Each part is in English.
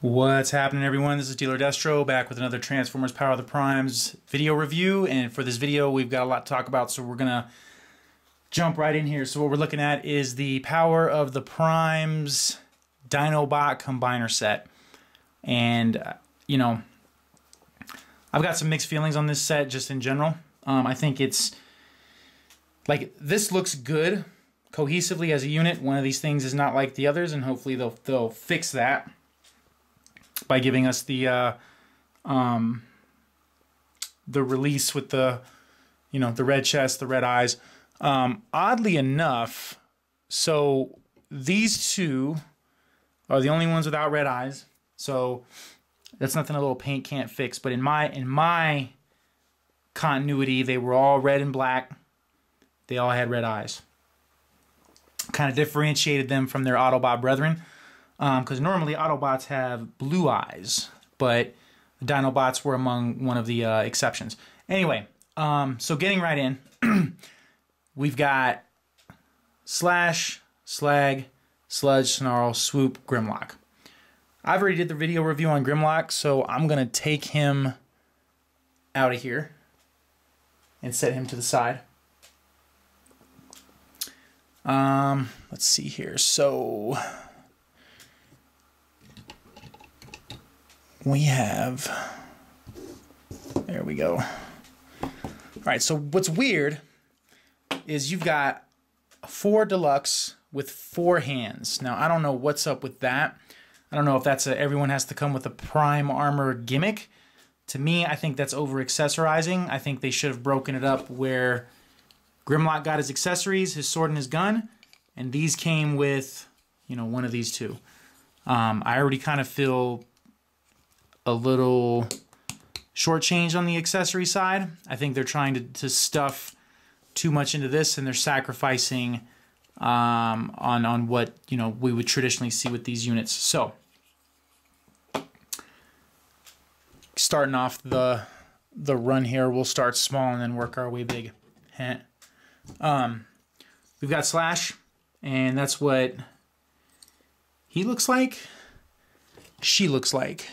What's happening, everyone? This is Dealer Destro back with another Transformers Power of the Primes video review, and for this video we've got a lot to talk about, so we're gonna jump right in here. So what we're looking at is the Power of the Primes Dinobot Combiner set, and you know, I've got some mixed feelings on this set just in general. I think it's like, this looks good cohesively as a unit. One of these things is not like the others, and hopefully they'll fix that by giving us the release with the, you know, the red chest, the red eyes. Oddly enough, so these two are the only ones without red eyes. So that's nothing a little paint can't fix. But in my continuity, they were all red and black. They all had red eyes. Kind of differentiated them from their Autobot brethren. Because normally Autobots have blue eyes, but the Dinobots were among one of the exceptions. Anyway, so getting right in, we've got Slash, Slag, Sludge, Snarl, Swoop, Grimlock. I've already did the video review on Grimlock, so I'm going to take him out of here and set him to the side. Let's see here. So we have, there we go. All right, so what's weird is you've got 4 Deluxe with 4 hands. Now, I don't know what's up with that. I don't know if that's everyone has to come with a prime armor gimmick. To me, I think that's over-accessorizing. I think they should have broken it up where Grimlock got his accessories, his sword and his gun, and these came with, you know, one of these two. I already kind of feel a little shortchanged on the accessory side. I think they're trying to stuff too much into this, and they're sacrificing on what, you know, we would traditionally see with these units. So starting off the run here, we'll start small and then work our way big. We've got Slash, and that's what he looks like. She looks like.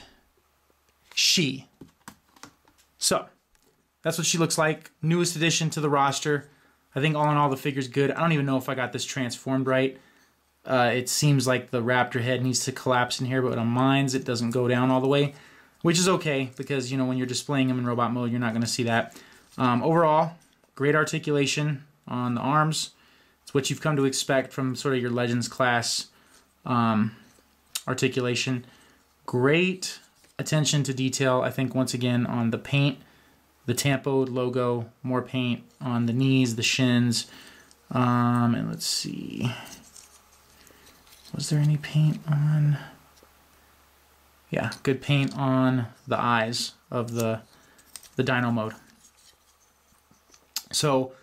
So that's what she looks like. Newest addition to the roster. I think all in all the figure's good. I don't even know if I got this transformed right. It seems like the raptor head needs to collapse in here, but on mine's it doesn't go down all the way, which is okay because, you know, when you're displaying them in robot mode, you're not going to see that. Overall, great articulation on the arms. It's what you've come to expect from sort of your Legends class articulation. Great attention to detail, I think, once again, on the paint, the tampoed logo, more paint on the knees, the shins, and let's see, was there any paint on? Yeah, good paint on the eyes of the Dino mode. So,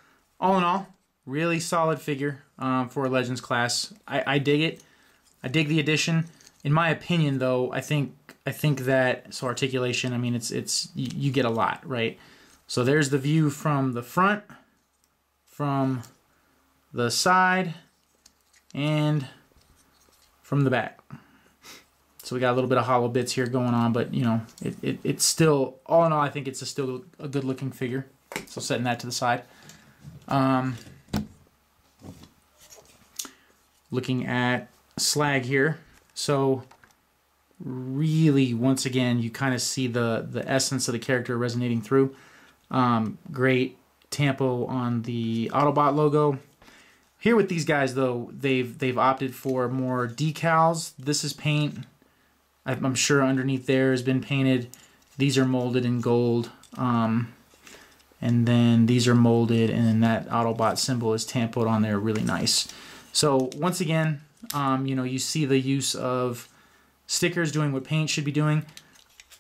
all in all, really solid figure for a Legends class. I dig it. I dig the addition. In my opinion, though, I think that, so articulation, I mean, it's you get a lot, right? So there's the view from the front, from the side, and from the back. So we got a little bit of hollow bits here going on, but, you know, it's still, all in all, I think it's still a good looking figure. So setting that to the side. Looking at Slag here. So really, once again, you kind of see the essence of the character resonating through. Great tampo on the Autobot logo. Here with these guys, though, they've opted for more decals. This is paint. I'm sure underneath there has been painted. These are molded in gold. And then these are molded, and then that Autobot symbol is tampoed on there really nice. So once again, you know, you see the use of stickers doing what paint should be doing.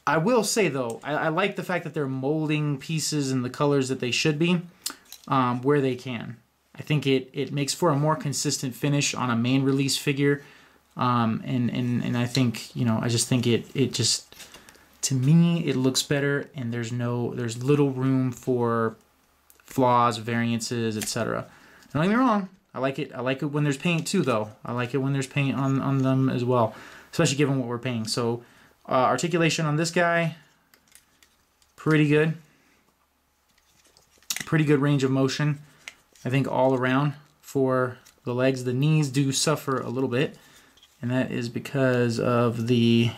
I will say, though, I like the fact that they're molding pieces in the colors that they should be, where they can. I think it makes for a more consistent finish on a main release figure, and I think, you know, I just think it just, to me, it looks better, and there's little room for flaws, variances, etc. Don't get me wrong, I like it. I like it when there's paint too, though. I like it when there's paint on them as well, especially given what we're paying. So Articulation on this guy, pretty good. Pretty good range of motion, I think, all around for the legs. The knees do suffer a little bit, and that is because of the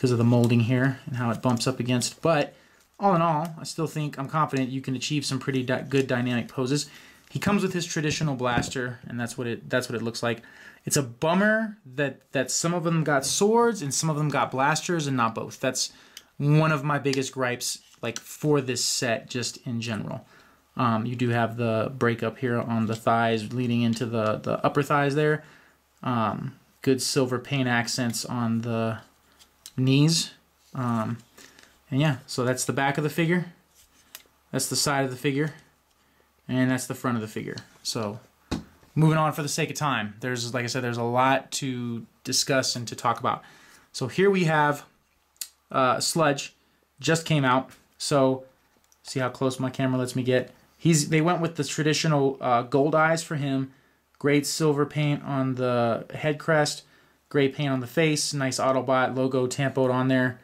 molding here and how it bumps up against. But all in all, I still think I'm confident you can achieve some pretty good dynamic poses. He comes with his traditional blaster, and that's what it looks like. It's a bummer that some of them got swords and some of them got blasters and not both. That's one of my biggest gripes, like, for this set, just in general. You do have the breakup here on the thighs leading into the upper thighs there. Good silver paint accents on the knees. And yeah, so that's the back of the figure. That's the side of the figure. And that's the front of the figure. So moving on for the sake of time. There's, like I said, there's a lot to discuss and to talk about. So here we have Sludge. Just came out. So see how close my camera lets me get. They went with the traditional gold eyes for him. Great silver paint on the head crest. Great paint on the face. Nice Autobot logo tampoed on there.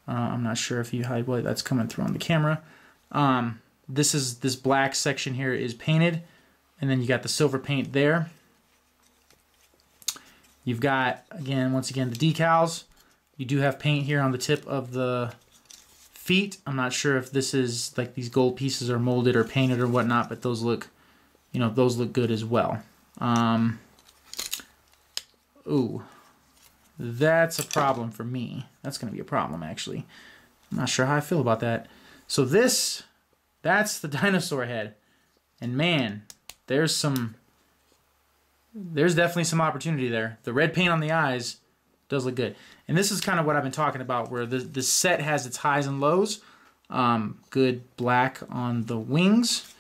I'm not sure if you hide what that's coming through on the camera. This black section here is painted, and then you got the silver paint there. You've got, once again, the decals. You do have paint here on the tip of the feet. I'm not sure if this is like these gold pieces are molded or painted or whatnot, but those look, those look good as well. Ooh, that's a problem for me. That's going to be a problem, actually. I'm not sure how I feel about that. So that's the dinosaur head, and man, there's definitely some opportunity there. The red paint on the eyes does look good. And this is kind of what I've been talking about, where the set has its highs and lows. Good black on the wings.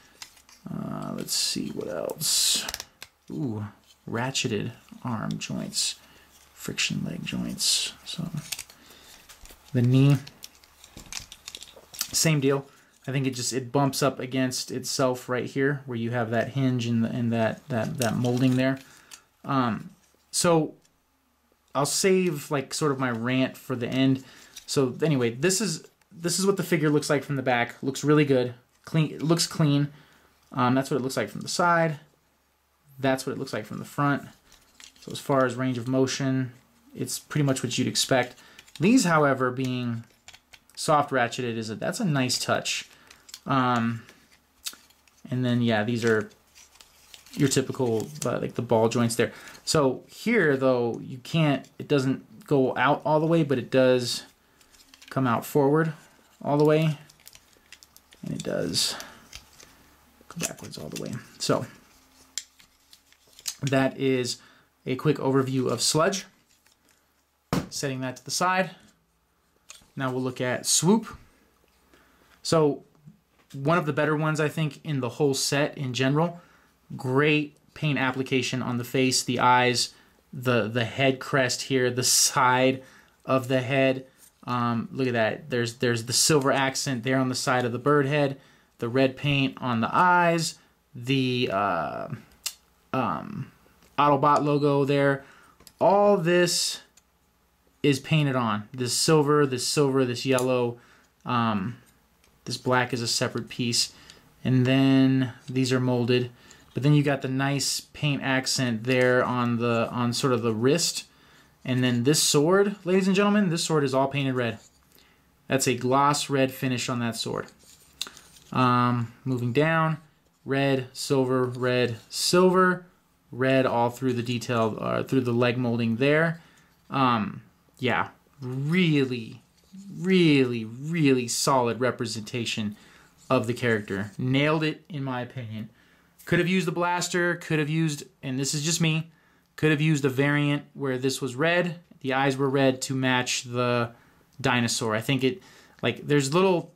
Let's see what else. Ooh, ratcheted arm joints. Friction leg joints. So the knee, same deal. I think it bumps up against itself right here, where you have that hinge and that molding there. So I'll save like sort of my rant for the end. So anyway, this is what the figure looks like from the back. Looks really good. Clean. It looks clean. That's what it looks like from the side. That's what it looks like from the front. So as far as range of motion, it's pretty much what you'd expect. These, however, being soft ratcheted, that's a nice touch. And then yeah, these are your typical like the ball joints there. So here though, it doesn't go out all the way, but it does come out forward all the way, and it does go backwards all the way. So that is a quick overview of Sludge. Setting that to the side. Now we'll look at Swoop. So one of the better ones, I think, in the whole set in general. Great paint application on the face, the eyes, the head crest here, the side of the head. Look at that. There's the silver accent there on the side of the bird head, the red paint on the eyes, the Autobot logo there. All this is painted on. This silver, this yellow, this black is a separate piece, and then these are molded. But then you got the nice paint accent there on sort of the wrist. And then this sword, ladies and gentlemen, this sword is all painted red. That's a gloss red finish on that sword. Moving down, red, silver, red all through the detail, through the leg molding there. Yeah, really, really, really solid representation of the character. Nailed it, in my opinion. Could have used the blaster, could have used, and this is just me, could have used a variant where this was red, the eyes were red to match the dinosaur. I think there's little,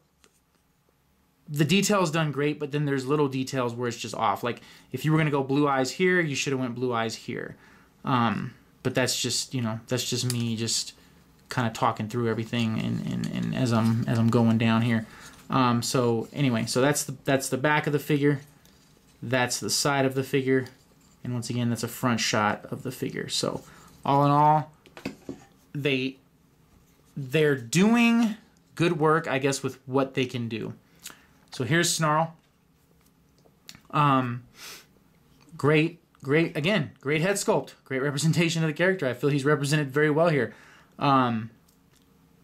the detail's done great, but then there's little details where it's just off. Like, if you were going to go blue eyes here, you should have went blue eyes here. But that's just, that's just me just kind of talking through everything and as I'm going down here. So anyway, so that's the back of the figure. That's the side of the figure. And once again, that's a front shot of the figure. So all in all, they they're doing good work, I guess, with what they can do. So here's Snarl. Great again, great head sculpt, great representation of the character. I feel he's represented very well here.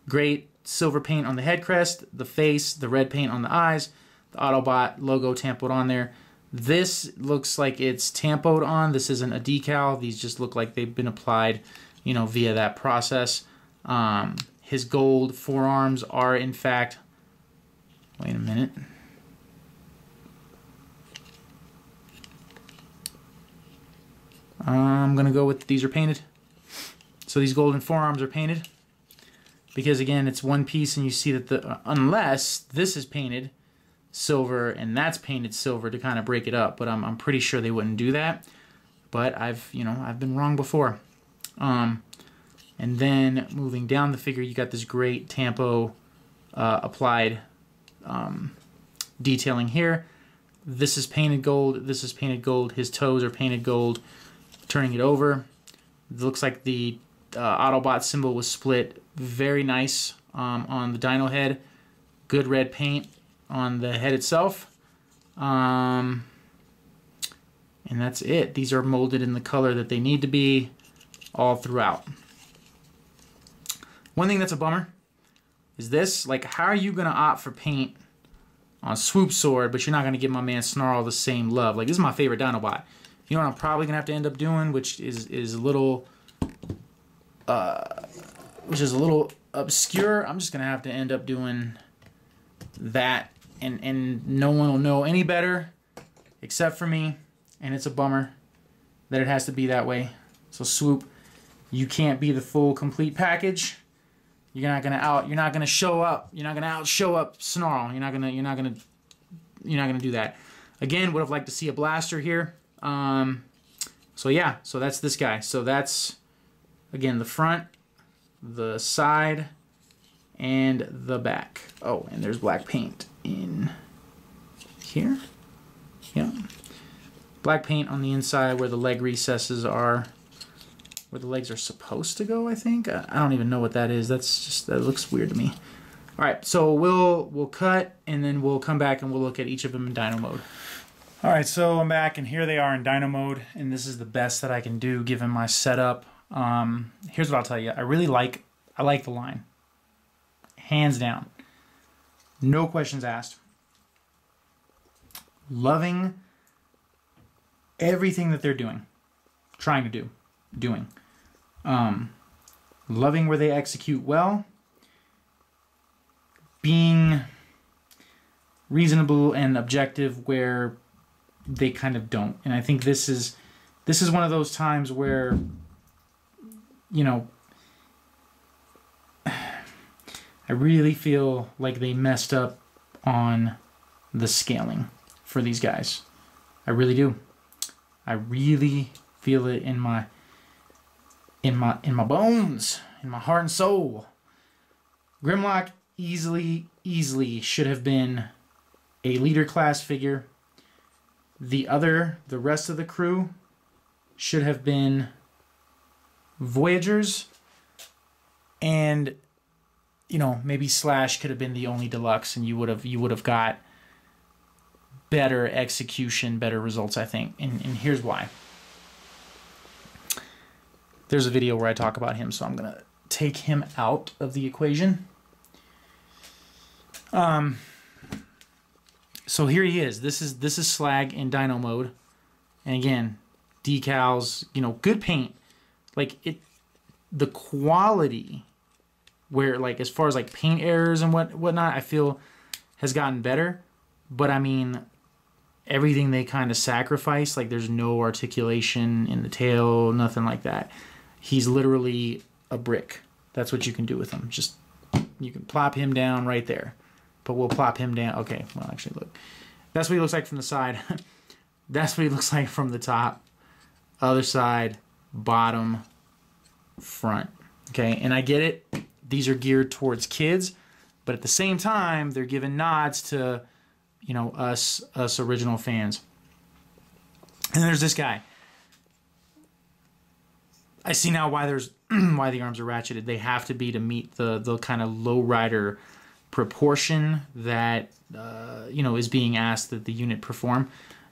Great silver paint on the head crest, the face, the red paint on the eyes, the Autobot logo tampoed on there. This looks like it's tampoed on. This isn't a decal. These just look like they've been applied, you know, via that process. His gold forearms are, in fact, wait a minute. I'm going to go with these are painted. So these golden forearms are painted. Because, again, it's one piece, and you see that unless this is painted silver and that's painted silver to kind of break it up. But I'm pretty sure they wouldn't do that. But I've been wrong before. And then moving down the figure, you got this great tampo applied detailing here. This is painted gold. This is painted gold. His toes are painted gold. Turning it over, it looks like the Autobot symbol was split. Very nice on the dino head. Good red paint on the head itself. And that's it. These are molded in the color that they need to be all throughout. One thing that's a bummer is this. Like, how are you going to opt for paint on Swoop Sword, but you're not going to give my man Snarl the same love? Like, this is my favorite Dinobot. You know what I'm probably going to have to end up doing, which is a little obscure. I'm just going to have to end up doing that, and no one will know any better except for me, and it's a bummer that it has to be that way. So Swoop, you can't be the full complete package. You're not gonna show up. You're not gonna outshow up Snarl. You're not gonna do that. Again, would have liked to see a blaster here. So yeah, so that's this guy. So that's, again, the front, the side, and the back. Oh, and there's black paint in here. Yeah. Black paint on the inside where the leg recesses are, where the legs are supposed to go, I think. I don't even know what that is. That looks weird to me. All right, so we'll cut, and then we'll come back and we'll look at each of them in Dino mode. All right, so I'm back, and here they are in Dino mode, and this is the best that I can do given my setup. Here's what I'll tell you. I like the line. Hands down. No questions asked. Loving everything that they're doing. Trying to do. Doing. Loving where they execute well. Being reasonable and objective where they kind of don't. And I think this is one of those times where, you know, I really feel like they messed up on the scaling for these guys. I really do. I really feel it in my bones, in my heart and soul. Grimlock easily should have been a leader class figure. The rest of the crew should have been Voyagers, and, you know, maybe Slash could have been the only deluxe, and you would have got better execution, better results, I think. And here's why. There's a video where I talk about him, so I'm gonna take him out of the equation. So here he is. This is Slag in Dino mode, and again, decals. You know, good paint. Like the quality, where, like, as far as like paint errors and whatnot, I feel has gotten better. But I mean, everything they kind of sacrifice. Like, there's no articulation in the tail, nothing like that. He's literally a brick. That's what you can do with him. Just, you can plop him down right there. But we'll plop him down. Okay, well, actually, look. That's what he looks like from the side. That's what he looks like from the top. Other side, bottom, front. Okay, and I get it. These are geared towards kids. But at the same time, they're giving nods to, you know, us original fans. And then there's this guy. I see now why there's why the arms are ratcheted. They have to be to meet the kind of lowrider proportion that is being asked that the unit perform.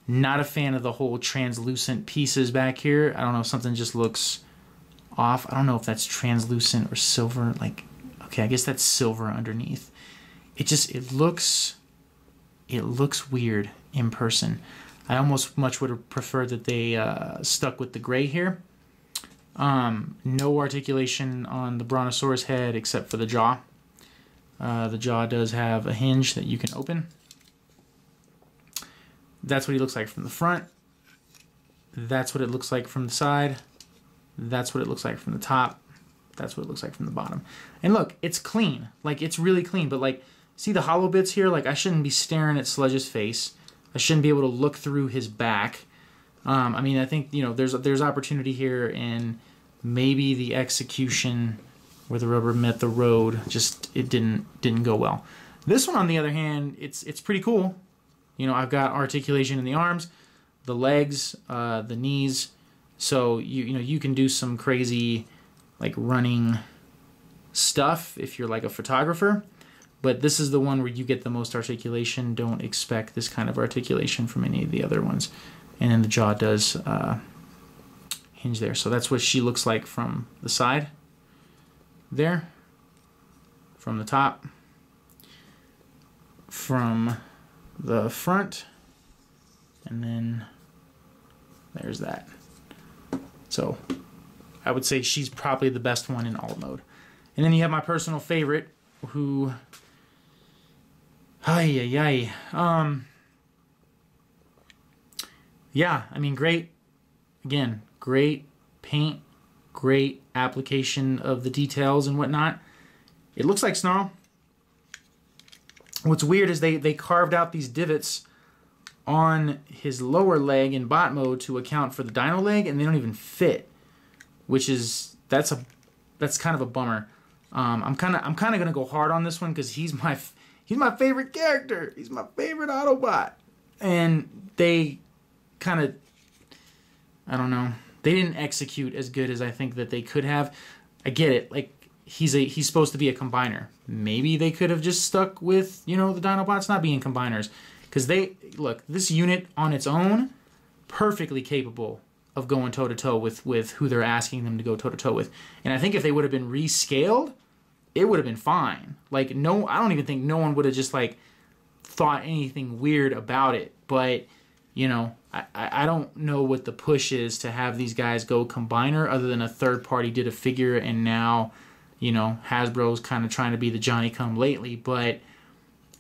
Not a fan of the whole translucent pieces back here. I don't know, something just looks off. I don't know if that's translucent or silver. Like, okay, I guess that's silver underneath. It looks weird in person. I almost much would have preferred that they stuck with the gray here. No articulation on the Brontosaurus head except for the jaw. The jaw does have a hinge that you can open. That's what he looks like from the front. That's what it looks like from the side. That's what it looks like from the top. That's what it looks like from the bottom. And look, it's clean. Like, it's really clean. But, like, see the hollow bits here? Like, I shouldn't be staring at Sledge's face. I shouldn't be able to look through his back. I mean, I think, there's opportunity here, and maybe the execution where the rubber met the road, just it didn't go well. This one, on the other hand, it's pretty cool. I've got articulation in the arms, the legs, the knees. So you can do some crazy, like, running stuff if you're like a photographer. But this is the one where you get the most articulation. Don't expect this kind of articulation from any of the other ones. And then the jaw does hinge there. So that's what she looks like from the side there, from the top, from the front, and then there's that. So I would say she's probably the best one in alt mode. And then you have my personal favorite, who, yeah, I mean, great, again, great paint, great application of the details and whatnot. It looks like Snarl. What's weird is they carved out these divots on his lower leg in bot mode to account for the dino leg, and they don't even fit, which is that's kind of a bummer. I'm kind of gonna go hard on this one because he's my favorite character. He's my favorite Autobot, and they kind of, I don't know, they didn't execute as good as I think that they could have. I get it, like, he's supposed to be a combiner. Maybe they could have just stuck with, the Dinobots not being combiners. Because this unit on its own, perfectly capable of going toe-to-toe with who they're asking them to go toe-to-toe with. And I think if they would have been rescaled, it would have been fine. Like, no, I don't even think no one would have just, like, thought anything weird about it. But, I don't know what the push is to have these guys go combiner, other than a third party did a figure, and now, Hasbro's kind of trying to be the Johnny-come-lately. But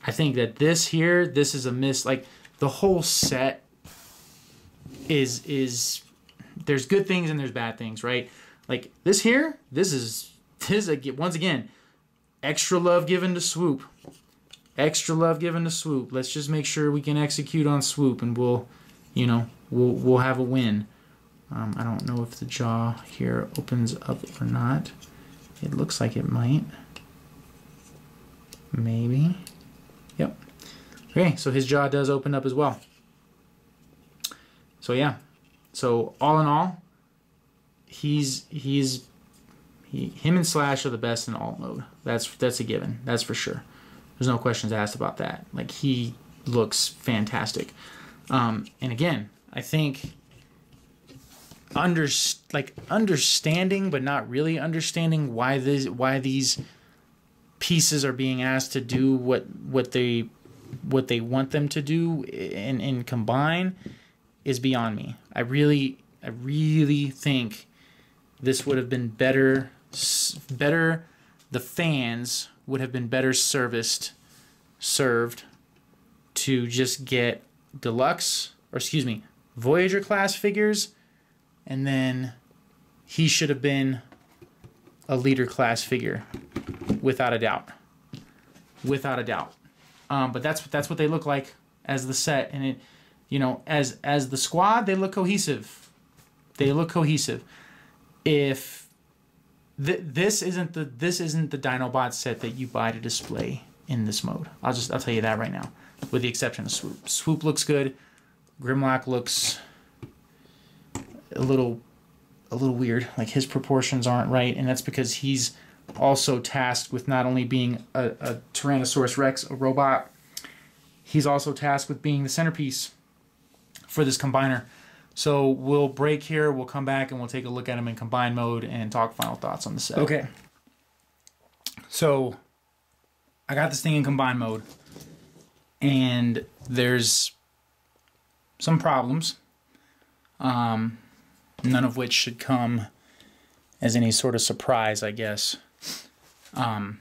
I think that this is a miss. Like, the whole set is there's good things and there's bad things, right? Like, this is once again, extra love given to Swoop. Extra love given to Swoop. Let's just make sure we can execute on Swoop, and we'll have a win. I don't know if the jaw here opens up or not. It looks like it might. Maybe. Yep. Okay, so his jaw does open up as well. So yeah. So all in all, him and Slash are the best in alt mode. That's a given. That's for sure. There's no questions asked about that. Like, he looks fantastic. And again, I think understanding but not really understanding why these pieces are being asked to do what they want them to do and combine is beyond me. I really think this would have been better. The fans would have been better served to just get Deluxe, or excuse me, Voyager class figures, and then he should have been a leader class figure, without a doubt. Without a doubt. But that's what they look like as the set, and it, as the squad, they look cohesive. They look cohesive. If this isn't the Dinobot set that you buy to display in this mode, I'll tell you that right now, with the exception of Swoop. Swoop looks good. Grimlock looks a little a little weird. Like his proportions aren't right, and that's because he's also tasked with not only being a Tyrannosaurus Rex, a robot, he's also tasked with being the centerpiece for this combiner. So we'll break here, we'll come back, and we'll take a look at him in combine mode and talk final thoughts on the set. Okay. So I got this thing in combine mode, and there's some problems, none of which should come as any sort of surprise, I guess. And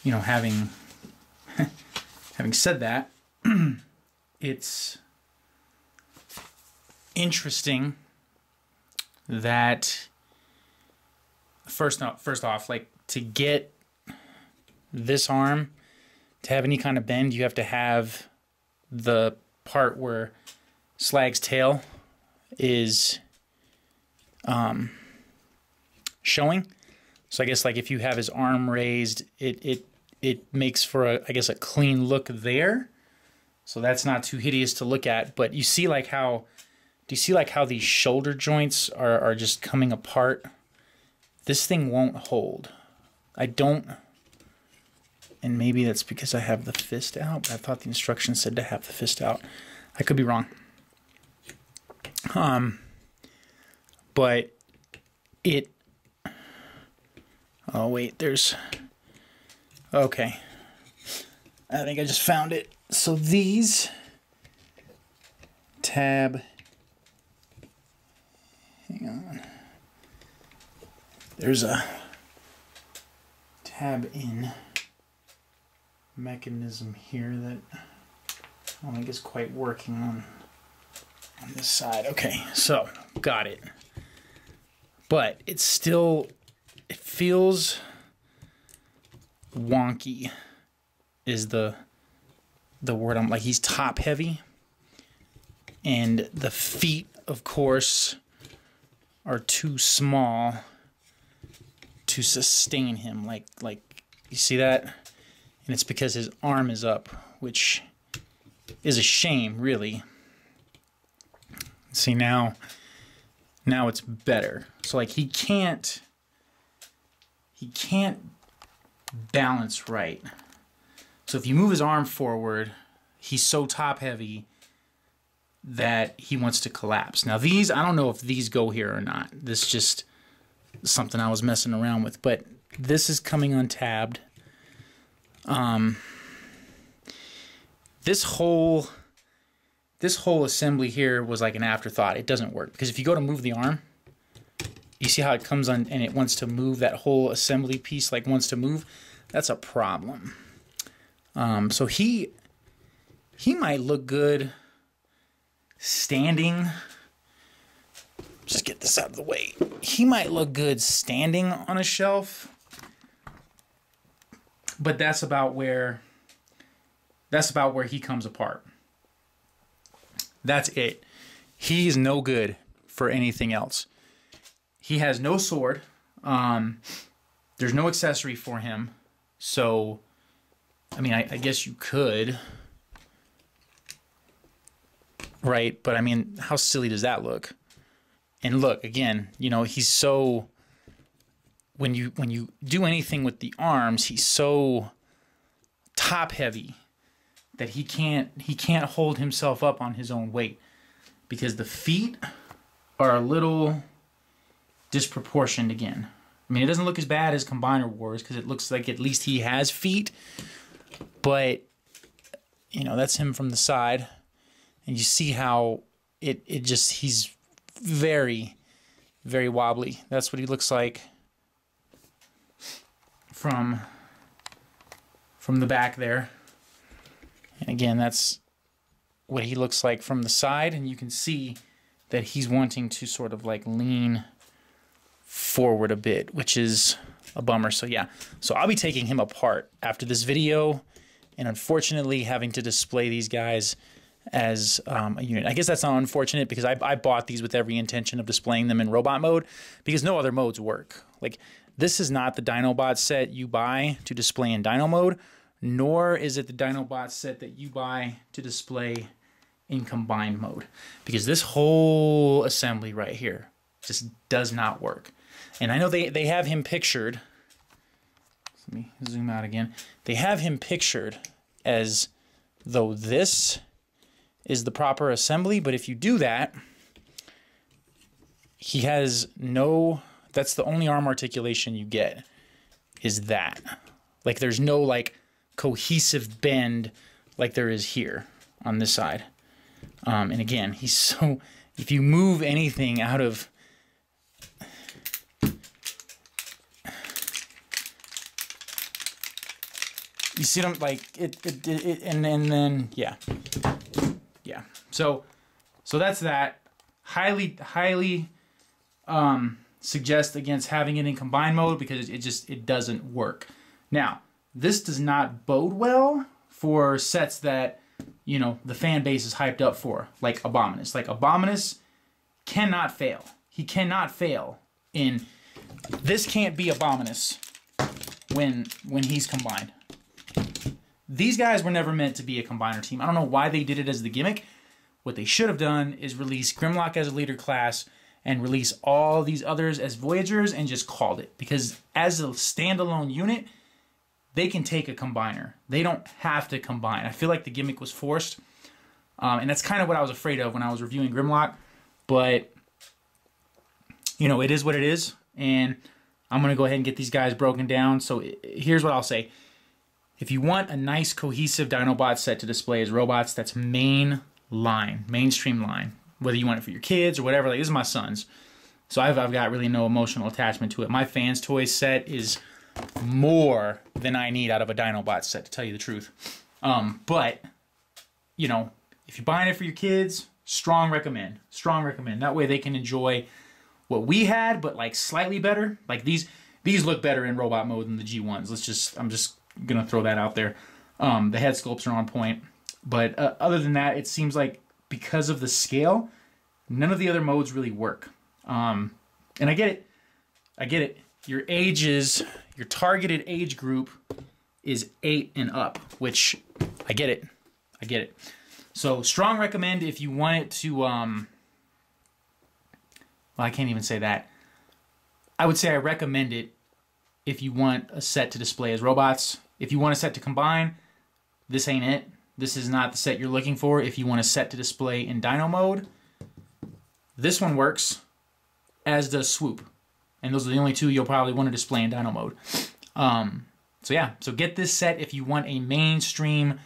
you know, having said that, it's interesting that first off, like, to get this arm to have any kind of bend, you have to have the part where Slag's tail is showing. So I guess, like, if you have his arm raised, it makes for a, I guess, a clean look there. So that's not too hideous to look at. But you see, like, how, do you see, like, how these shoulder joints are just coming apart? This thing won't hold. I don't, and maybe that's because I have the fist out, but I thought the instructions said to have the fist out. I could be wrong. But it, oh wait, there's, okay. I think I just found it. So these tab, hang on. There's a tab in mechanism here that I don't think is quite working on this side. Okay, so got it. But it's still, it feels wonky is the word. I'm like, he's top heavy, and the feet, of course, are too small to sustain him. Like you see that? And it's because his arm is up, which is a shame, really. See, now it's better. So, like, he can't balance right. So if you move his arm forward, he's so top heavy that he wants to collapse. Now these, I don't know if these go here or not. This is just something I was messing around with, but this is coming untabbed. This whole assembly here was like an afterthought. It doesn't work because if you go to move the arm, you see how it comes on and it wants to move. That whole assembly piece like wants to move. That's a problem. So he might look good standing. Just get this out of the way. He might look good standing on a shelf, but that's about where he comes apart. That's it. He's no good for anything else. He has no sword. There's no accessory for him. So, I mean, I guess you could, right? But I mean, how silly does that look? And look, again, you know, he's so, when you do anything with the arms, he's so top heavy that he can't hold himself up on his own weight because the feet are a little disproportioned again. I mean, it doesn't look as bad as Combiner Wars because it looks like at least he has feet, but you know, that's him from the side, and you see how it just, he's very, very wobbly. That's what he looks like from the back there. And again, that's what he looks like from the side, and you can see that he's wanting to sort of like lean forward a bit, which is a bummer. So yeah, so I'll be taking him apart after this video, and unfortunately having to display these guys as a unit. I guess that's not unfortunate because I bought these with every intention of displaying them in robot mode because no other modes work. Like, this is not the Dinobots set you buy to display in Dino mode, nor is it the Dinobots set that you buy to display in combined mode, because this whole assembly right here just does not work. And I know they have him pictured. Let me zoom out again. They have him pictured as though this is the proper assembly, but if you do that, he has no, that's the only arm articulation you get, is that. Like, there's no, like, cohesive bend like there is here on this side. And again, he's so, if you move anything out of, you see them, like, and then, yeah. So that's that. Highly suggest against having it in combined mode, because it doesn't work. Now, this does not bode well for sets that, you know, the fan base is hyped up for, like Abominus. Like, Abominus cannot fail. He cannot fail in, this can't be Abominus when he's combined. These guys were never meant to be a combiner team. I don't know why they did it as the gimmick. What they should have done is release Grimlock as a leader class and release all these others as Voyagers and just called it. Because as a standalone unit, they can take a combiner. They don't have to combine. I feel like the gimmick was forced. And that's kind of what I was afraid of when I was reviewing Grimlock. But, you know, it is what it is. And I'm going to go ahead and get these guys broken down. So here's what I'll say. If you want a nice cohesive Dinobot set to display as robots, that's mainstream line. Whether you want it for your kids or whatever, like, this is my son's. So I've got really no emotional attachment to it. My Fans Toys set is more than I need out of a Dinobot set, to tell you the truth. But, you know, if you're buying it for your kids, strong recommend. Strong recommend. That way they can enjoy what we had, but, like, slightly better. Like, these look better in robot mode than the G1s. I'm just gonna throw that out there. The head sculpts are on point. But other than that, it seems like because of the scale, none of the other modes really work. And I get it. Your targeted age group is 8 and up, which I get it. So strong recommend if you want it to, well, I can't even say that. I would say I recommend it if you want a set to display as robots. If you want a set to combine, this ain't it. This is not the set you're looking for. If you want a set to display in Dino mode, this one works, as does Swoop. And those are the only two you'll probably want to display in Dino mode. So yeah, so get this set if you want a mainstream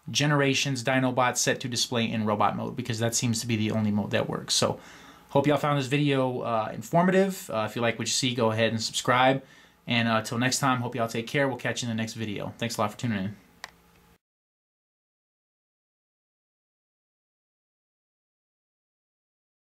Generations Dinobot set to display in robot mode, because that seems to be the only mode that works. So hope y'all found this video informative. If you like what you see, go ahead and subscribe. And until next time, hope y'all take care. We'll catch you in the next video. Thanks a lot for tuning in.